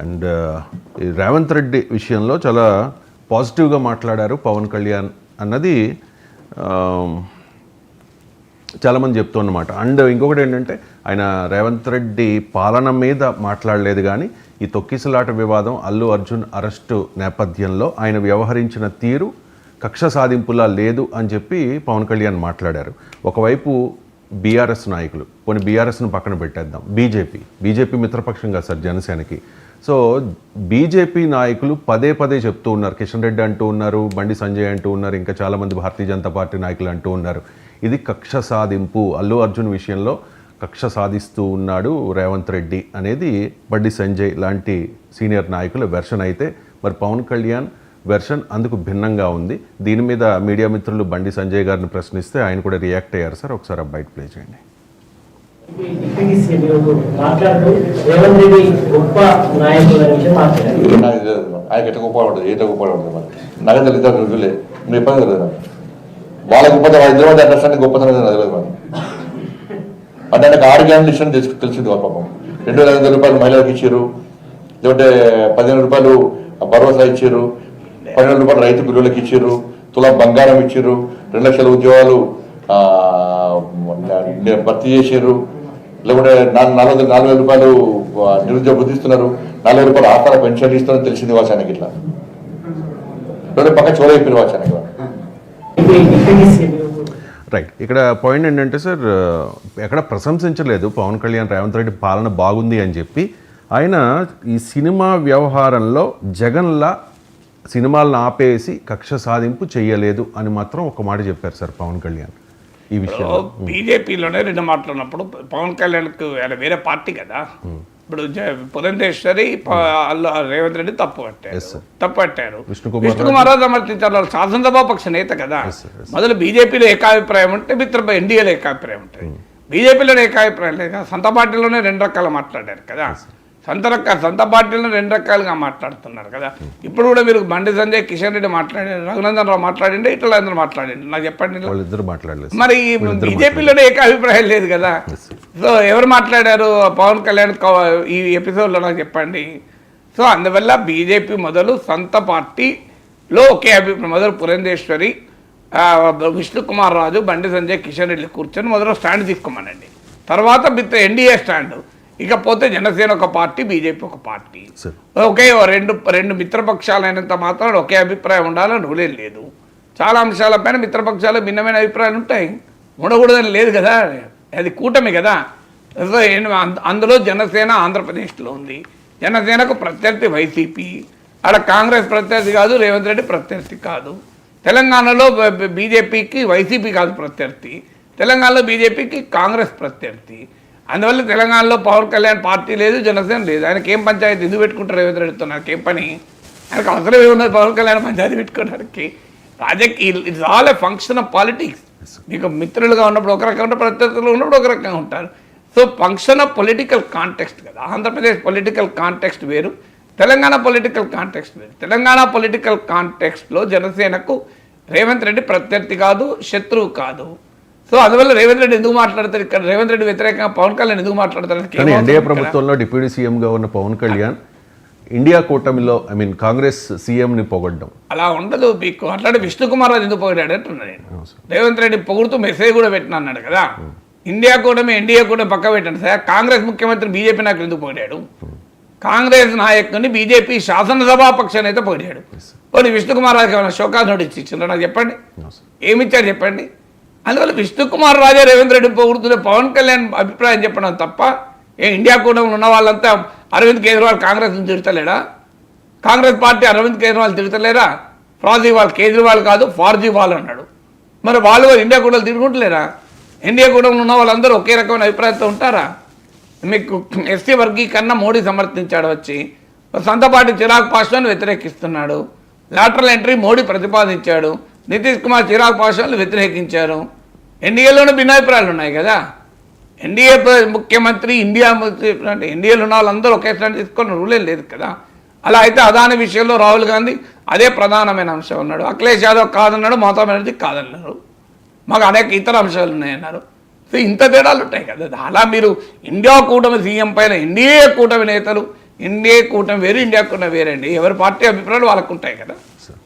And ఈ రేవంత్ రెడ్డి విషయంలో చాలా పాజిటివ్గా మాట్లాడారు పవన్ కళ్యాణ్ అన్నది చాలామంది చెప్తున్నమాట. అండ్ ఇంకొకటి ఏంటంటే ఆయన రేవంత్ రెడ్డి పాలన మీద మాట్లాడలేదు, కానీ ఈ తొక్కిసలాట వివాదం, అల్లు అర్జున్ అరెస్టు నేపథ్యంలో ఆయన వ్యవహరించిన తీరు కక్ష సాధింపులా లేదు అని చెప్పి పవన్ కళ్యాణ్ మాట్లాడారు. ఒకవైపు బీఆర్ఎస్ నాయకులు, కొన్ని బీఆర్ఎస్ను పక్కన పెట్టేద్దాం, బీజేపీ మిత్రపక్షం కాదు సార్ జనసేనకి. సో బీజేపీ నాయకులు పదే పదే చెప్తూ ఉన్నారు, కిషన్ రెడ్డి అంటూ ఉన్నారు, బండి సంజయ్ అంటూ ఉన్నారు, ఇంకా చాలామంది భారతీయ జనతా పార్టీ నాయకులు అంటూ ఉన్నారు, ఇది కక్ష సాధింపు, అల్లు అర్జున్ విషయంలో కక్ష సాధిస్తూ ఉన్నాడు రేవంత్ రెడ్డి అనేది బండి సంజయ్ లాంటి సీనియర్ నాయకుల వెర్షన్. అయితే మరి పవన్ కళ్యాణ్ వెర్షన్ అందుకు భిన్నంగా ఉంది. దీని మీద మీడియా మిత్రులు బండి సంజయ్ గారిని ప్రశ్నిస్తే ఆయన కూడా రియాక్ట్ అయ్యారు సార్. ఒకసారి ఆ బయట ప్లే చేయండి. వాళ్ళ గొప్ప హైదరాబాద్ అండర్స్టాండింగ్ గొప్పతనం తెలియదు అంటే నాకు ఆర్గానిక్ ఇష్టం తెలిసింది వాళ్ళ పాపం. 2,500 రూపాయలు మహిళలకు ఇచ్చారు, లేదంటే 15 రూపాయలు భరోసా ఇచ్చారు, 12 రూపాయలు రైతు బిల్లులకు ఇచ్చారు, తులం బంగారం ఇచ్చారు, 2 లక్షల ఉద్యోగాలు భర్తీ చేశారు, లేకుంటే 4,000 రూపాయలు నిరుద్యోగ వృద్ధిస్తున్నారు, 40 రూపాయలు ఆహార పెన్షన్ ఇస్తున్నారని తెలిసింది వాచానికి. ఇట్లా పక్క చోర అయిపోయిన వాచానికి. రైట్. ఇక్కడ పాయింట్ ఏంటంటే సార్, ఎక్కడ ప్రశంసించలేదు పవన్ కళ్యాణ్ రేవంత్ రెడ్డి పాలన బాగుంది అని చెప్పి. ఆయన ఈ సినిమా వ్యవహారంలో జగన్లా సినిమాలను ఆపేసి కక్ష సాధింపు చేయలేదు అని మాత్రం ఒక మాట చెప్పారు సార్ పవన్ కళ్యాణ్ ఈ విషయంలో. బీజేపీలోనే 2 మాట్లాడినప్పుడు పవన్ కళ్యాణ్కు వేరే పార్టీ కదా, ఇప్పుడు పురంధేశ్వరి రేవంత్ రెడ్డి తప్పు పట్టారు, విష్ణుకుమార్ రావు సమర్థించారు, శాసనసభాపక్ష నేత కదా. మొదలు బీజేపీలో ఏకాభిప్రాయం ఉంటే ఎన్డీఏలో ఏకాభిప్రాయం ఉంటుంది, బీజేపీలో ఏకాభిప్రాయం లేదు కదా. సొంత పార్టీలోనే 2 రకాలు మాట్లాడారు కదా, సొంత పార్టీలను 2 రకాలుగా మాట్లాడుతున్నారు కదా. ఇప్పుడు కూడా మీరు బండి సంజయ్, కిషన్ రెడ్డి మాట్లాడారు, రఘునందన్ రావు మాట్లాడిండే, ఇట్లా అందరూ మాట్లాడండి, నాకు చెప్పండి. మరి బీజేపీలోనే ఏకాభిప్రాయం లేదు కదా. సో ఎవరు మాట్లాడారు పవన్ కళ్యాణ్ ఈ ఎపిసోడ్లో నాకు చెప్పండి. సో అందువల్ల బీజేపీ మొదలు సొంత పార్టీలో ఒకే అభిప్రాయం, మొదలు పురంధేశ్వరి, విష్ణుకుమార్ రాజు, బండి సంజయ్, కిషన్ రెడ్డి కూర్చొని మొదలు స్టాండ్ తీసుకోమనండి. తర్వాత ఎన్డీఏ స్టాండ్, ఇకపోతే జనసేన ఒక పార్టీ, బీజేపీ ఒక పార్టీ, ఒకే రెండు మిత్రపక్షాలైనంత మాత్రం ఒకే అభిప్రాయం ఉండాలని రూలే లేదు. చాలా అంశాలపైన మిత్రపక్షాలు భిన్నమైన అభిప్రాయాలు ఉంటాయి, ఉండకూడదని లేదు కదా, అది కూటమి కదా. సో అందులో జనసేన ఆంధ్రప్రదేశ్లో ఉంది, జనసేనకు ప్రత్యర్థి వైసీపీ, అక్కడ కాంగ్రెస్ ప్రత్యర్థి కాదు, రేవంత్ రెడ్డి ప్రత్యర్థి కాదు. తెలంగాణలో బీజేపీకి వైసీపీ కాదు ప్రత్యర్థి, తెలంగాణలో బీజేపీకి కాంగ్రెస్ ప్రత్యర్థి. అందువల్ల తెలంగాణలో పవన్ కళ్యాణ్ పార్టీ లేదు, జనసేన లేదు. ఆయనకి ఏం పంచాయతీ ఎందుకు పెట్టుకుంటారు రేవంత్ రెడ్డితో? నాకేం పని, ఆయనకు అవసరం ఏమున్నది పవన్ కళ్యాణ్ పంచాయతీ పెట్టుకోవడానికి? రాజకీయ it's all A function of politics. మీకు మిత్రులుగా ఉన్నప్పుడు ఒక రకంగా ఉంటారు, ప్రత్యర్థులు ఉన్నప్పుడు ఒక రకంగా ఉంటారు. So function of political context కదా. ఆంధ్రప్రదేశ్ పొలిటికల్ కాంటెక్స్ట్ వేరు, తెలంగాణ పొలిటికల్ కాంటెక్స్ట్ వేరు. తెలంగాణ పొలిటికల్ కాంటెక్స్ట్లో జనసేనకు రేవంత్ రెడ్డి ప్రత్యర్థి కాదు, శత్రువు కాదు. సో అందువల్ల రేవంత్ రెడ్డి ఎందుకు మాట్లాడతారు ఇక్కడ? రేవంత్ రెడ్డి వ్యతిరేకంగా పవన్ కళ్యాణ్ ఎందుకు మాట్లాడతారు? ఎన్డీఏ ప్రభుత్వంలో డిప్యూటీ సీఎంగా ఉన్న పవన్ కళ్యాణ్ ఇండియా కూటమిలో కాంగ్రెస్ సీఎంని పొగడ్డం అలా ఉండదు. మీకు అట్లాంటి విష్ణుకుమార్ రాజు ఎందుకు పొగిడాడు అంటున్నా నేను. రేవంత్ రెడ్డి పొగుడుతూ మెసేజ్ కూడా పెట్టినా అన్నాడు కదా, ఇండియా కూటమి ఎన్డీఏ కూటమి పక్క పెట్టండి సార్. కాంగ్రెస్ ముఖ్యమంత్రి బీజేపీ నాయకులు ఎందుకు పొగిడాడు? కాంగ్రెస్ నాయకుడిని బీజేపీ శాసనసభాపక్ష నేత పొగిడాడు. పోనీ విష్ణుకుమార్ రాజుకి ఏమైనా షోకాజ్ నోటీస్ ఇచ్చిండ్రో నాకు చెప్పండి, ఏమిచ్చాడు చెప్పండి. అందువల్ల విష్ణుకుమార్ రాజే రేవంత్ రెడ్డి పొగుడుతుంటే పవన్ కళ్యాణ్ అభిప్రాయం చెప్పడం తప్ప, ఇండియా కూటమిలో ఉన్న వాళ్ళంతా అరవింద్ కేజ్రీవాల్ కాంగ్రెస్ని తిడతలేడా? కాంగ్రెస్ పార్టీ అరవింద్ కేజ్రీవాల్ తిడతలేరా? ఫ్రాజీవాల్, కేజ్రీవాల్ కాదు ఫార్జీవాల్ అన్నాడు. మరి వాళ్ళు ఇండియా కూటమిలో తిరుగుంటలేరా? ఇండియా కూటమిలో ఉన్న వాళ్ళందరూ ఒకే రకమైన అభిప్రాయంతో ఉంటారా? మీకు ఎస్సీ వర్గీకరణ మోడీ సమర్థించాడు వచ్చి, సొంత పార్టీ చిరాగ్ పాస్వాన్ వ్యతిరేకిస్తున్నాడు, లాటరల్ ఎంట్రీ మోడీ ప్రతిపాదించాడు, నితీష్ కుమార్ చిరాగ్ పాస్వాన్లు వ్యతిరేకించారు. ఎన్డీఏలోనే భిన్నాభిప్రాయాలు ఉన్నాయి కదా. ఎన్డీఏ ముఖ్యమంత్రి అంటే ఎన్డీఏలో ఉన్న వాళ్ళందరూ ఒకే స్టాండ్ తీసుకొని రూలే లేదు కదా. అలా అయితే అదాని విషయంలో రాహుల్ గాంధీ అదే ప్రధానమైన అంశం అన్నాడు, అఖిలేష్ యాదవ్ కాదన్నాడు, మమతా బెనర్జీ కాదన్నారు, మాకు అనేక ఇతర అంశాలు ఉన్నాయన్నారు. సో ఇంత తేడాలు ఉంటాయి కదా. అలా మీరు ఇండియా కూటమి సీఎం పైన ఎన్డీఏ కూటమి నేతలు ఇండియా కూటమి వేరు, ఇండియా కూటమి వేరండి. ఎవరి పార్టీ అభిప్రాయాలు వాళ్ళకు ఉంటాయి కదా. సార్